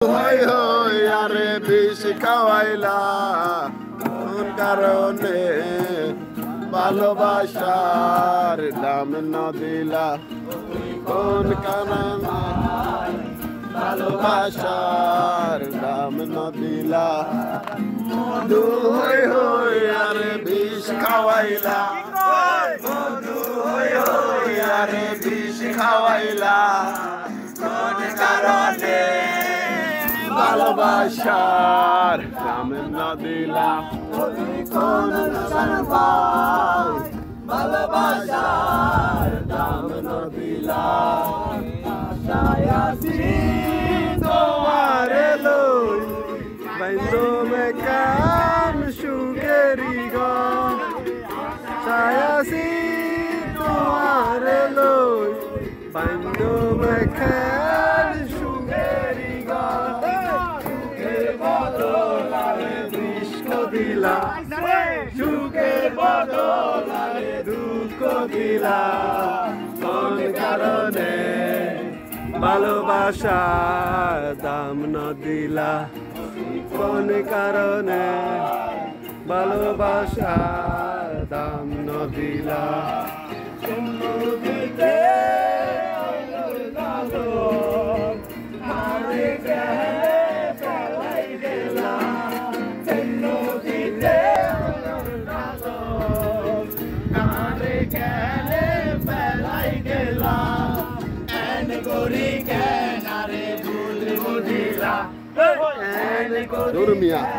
হই হই আরে বিষ খাওয়াইলা কোন কারণে ভালোবাসার দাম না দিলা কোন কারণে ভালোবাসার দাম না দিলা মধু হই হই আরে বিষ খাওয়াইলা মধু হই হই আরে বিষ খাওয়াইলা কোন কারণে ভালোবাসার দাম না দিলা কোন ভালোবাসার দাম না দিলা তোমারে লই বাইন্দো মে কাম সুগেরি গো ছায়াসি তোমারে লই বাইন্দো মে কাম সুগেরি গো সুখের বদলারে দুঃখ দিলা সুখের বদলারে দুঃখ দিলা কোন কারণে ভালোবাসার দাম না দিলা কোন কারণে ভালোবাসার দাম না দিলা Dormia.